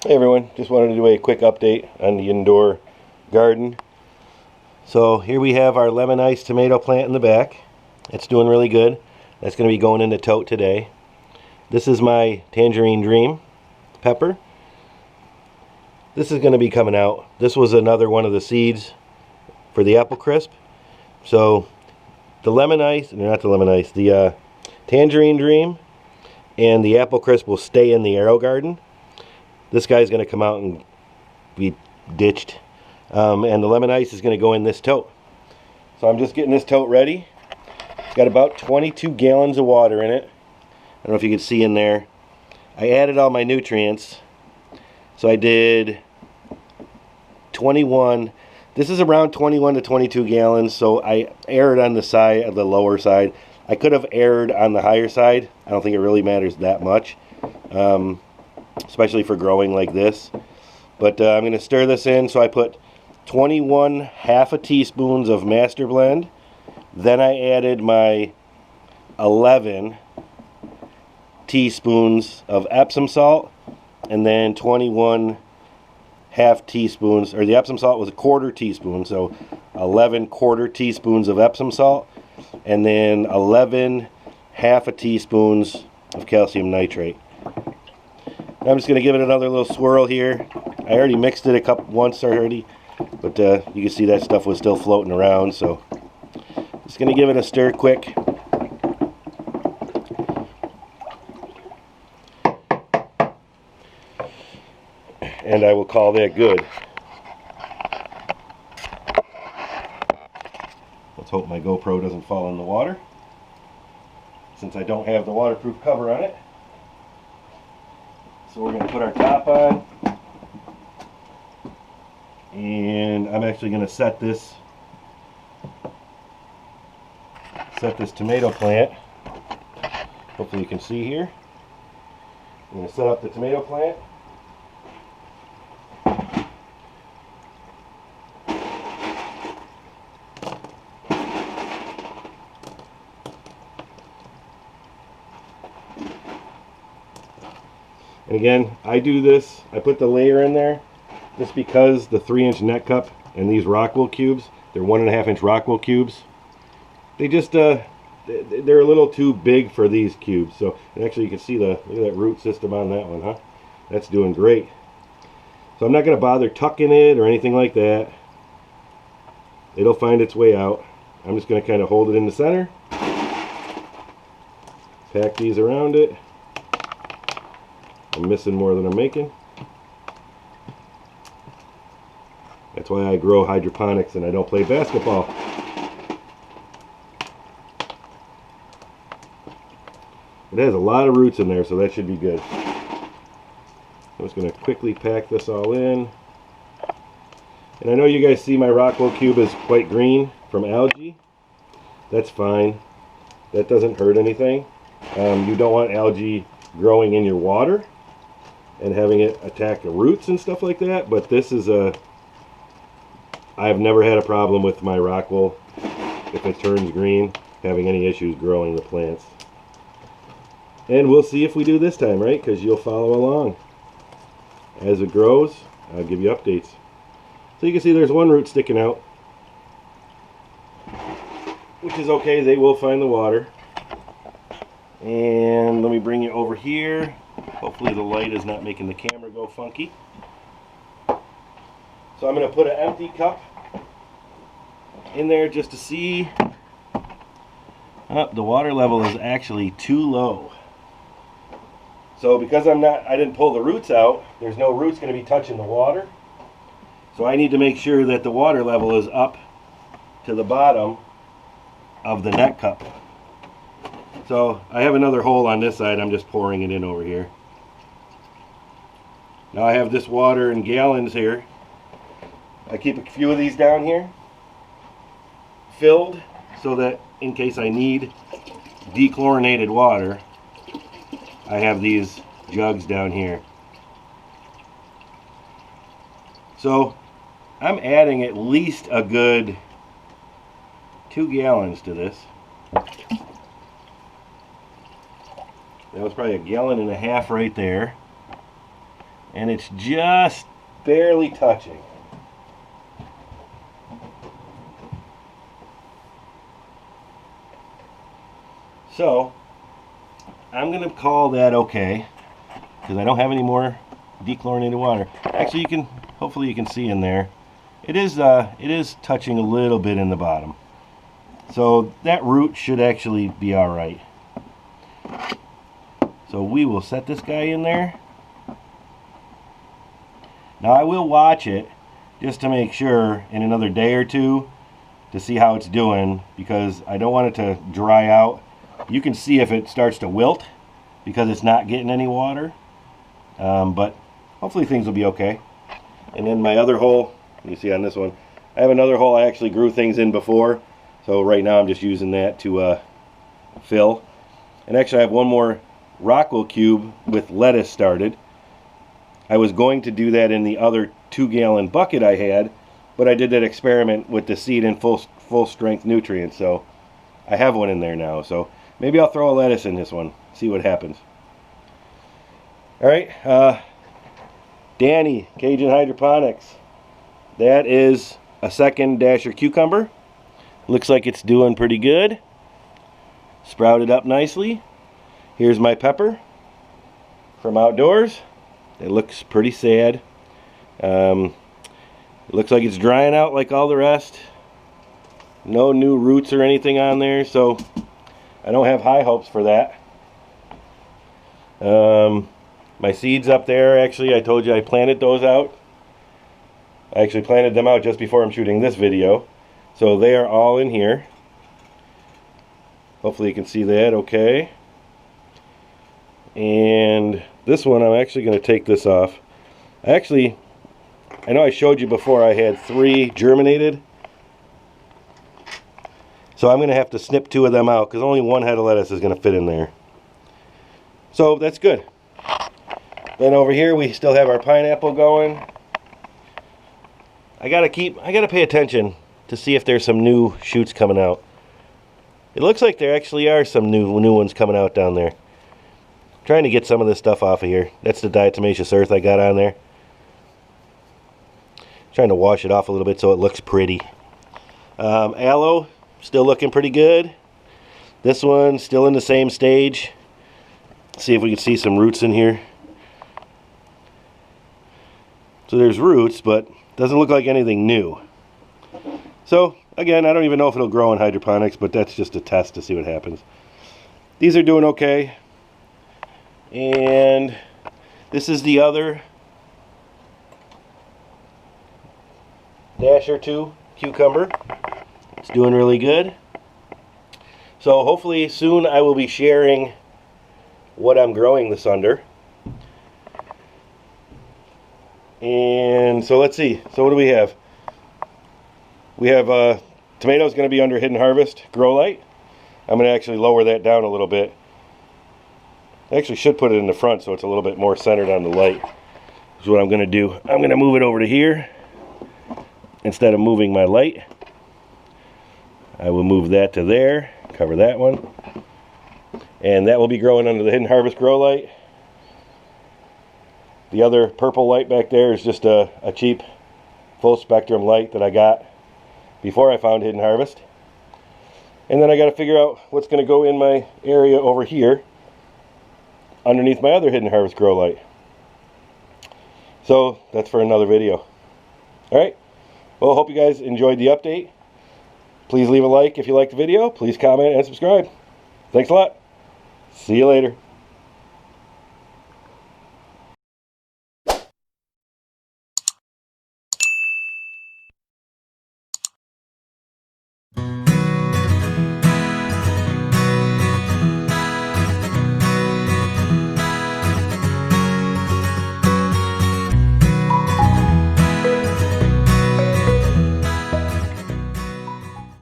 Hey everyone, just wanted to do a quick update on the indoor garden. So here we have our lemon ice tomato plant in the back. It's doing really good. That's going to be going in the tote today. This is my Tangerine Dream pepper. This is going to be coming out. This was another one of the seeds for the apple crisp. So the lemon ice, not the lemon ice, the Tangerine Dream and the apple crisp will stay in the arrow garden. This guy's going to come out and be ditched. And the lemon ice is going to go in this tote. So I'm just getting this tote ready. It's got about 22 gallons of water in it. I don't know if you can see in there. I added all my nutrients. So I did 21. This is around 21 to 22 gallons. So I erred on the side, of the lower side. I could have erred on the higher side. I don't think it really matters that much. Especially for growing like this. But I'm going to stir this in. So I put 21 half a teaspoons of master blend. Then I added my 11 teaspoons of Epsom salt. And then 21 half teaspoons, or the Epsom salt was a quarter teaspoon. So 11 quarter teaspoons of Epsom salt. And then 11 half a teaspoons of calcium nitrate. I'm just going to give it another little swirl here. I already mixed it once already, but you can see that stuff was still floating around, so just going to give it a stir quick. And I will call that good. Let's hope my GoPro doesn't fall in the water, since I don't have the waterproof cover on it. So we're going to put our top on, and I'm actually going to set this tomato plant. Hopefully you can see here. I'm going to set up the tomato plant. And again, I do this, I put the layer in there just because the 3-inch net cup and these Rockwell cubes, they're 1.5-inch Rockwell cubes. They just, they're a little too big for these cubes. So, and actually you can see look at that root system on that one, huh? That's doing great. So I'm not going to bother tucking it or anything like that. It'll find its way out. I'm just going to kind of hold it in the center. Pack these around it. I'm missing more than I'm making. That's why I grow hydroponics and I don't play basketball. It has a lot of roots in there, so that should be good. I'm just going to quickly pack this all in. And I know you guys see my Rockwell cube is quite green from algae. That's fine. That doesn't hurt anything. You don't want algae growing in your water and having it attack the roots and stuff like that, but this is I've never had a problem with my Rockwell, if it turns green, having any issues growing the plants. And we'll see if we do this time, right? Because you'll follow along. As it grows, I'll give you updates. So you can see there's one root sticking out, which is okay, they will find the water. And let me bring you over here. Hopefully the light is not making the camera go funky. So I'm going to put an empty cup in there just to see. The water level is actually too low. So because I didn't pull the roots out, there's no roots going to be touching the water. So I need to make sure that the water level is up to the bottom of the net cup. So I have another hole on this side, I'm just pouring it in over here. Now I have this water in gallons here. I keep a few of these down here filled so that in case I need dechlorinated water, I have these jugs down here. So I'm adding at least a good 2 gallons to this. That was probably 1.5 gallons right there. and it's just barely touching. So I'm going to call that okay, because I don't have any more dechlorinated water. Actually, hopefully you can see in there, it is touching a little bit in the bottom. So that root should actually be all right. So we will set this guy in there. Now I will watch it just to make sure in another day or two to see how it's doing, because I don't want it to dry out. You can see if it starts to wilt because it's not getting any water. But hopefully things will be okay. And then my other hole, you see on this one, I have another hole I actually grew things in before. So right now I'm just using that to fill. And actually I have one more Rockwell cube with lettuce started. I was going to do that in the other 2-gallon bucket I had, but I did that experiment with the seed in full strength nutrients, so I have one in there now. So maybe I'll throw a lettuce in this one, see what happens. Alright, Danny, Cajun Hydroponics. That is a second Dasher cucumber. Looks like it's doing pretty good. Sprouted up nicely. Here's my pepper from outdoors. It looks pretty sad. It looks like it's drying out like all the rest. No new roots or anything on there, so I don't have high hopes for that. My seeds up there, actually, I told you I planted those out. I actually planted them out just before I'm shooting this video. So they are all in here. Hopefully you can see that okay. And this one, I'm actually going to take this off. I know I showed you before I had 3 germinated. So I'm going to have to snip 2 of them out because only 1 head of lettuce is going to fit in there. So that's good. Then over here we still have our pineapple going. I gotta pay attention to see if there's some new shoots coming out. It looks like there actually are some new ones coming out down there. Trying to get some of this stuff off of here. That's the diatomaceous earth I got on there. Trying to wash it off a little bit so it looks pretty. Aloe, still looking pretty good. This one, still in the same stage. See if we can see some roots in here. So there's roots, but doesn't look like anything new. So, again, I don't even know if it'll grow in hydroponics, but that's just a test to see what happens. These are doing okay. And this is the other Dasher 2 cucumber. It's doing really good. So hopefully soon I will be sharing what I'm growing this under. And so let's see. So what do we have? We have tomatoes going to be under Hidden Harvest Grow Light. I'm going to actually lower that down a little bit. I actually should put it in the front so it's a little bit more centered on the light. That's what I'm going to do. I'm going to move it over to here. Instead of moving my light, I will move that to there. Cover that one. And that will be growing under the Hidden Harvest Grow Light. The other purple light back there is just a cheap full spectrum light that I got before I found Hidden Harvest. And then I got to figure out what's going to go in my area over here underneath my other Hidden Harvest Grow Light. So that's for another video. Alright, well, hope you guys enjoyed the update. Please leave a like if you liked the video. Please comment and subscribe. Thanks a lot. See you later.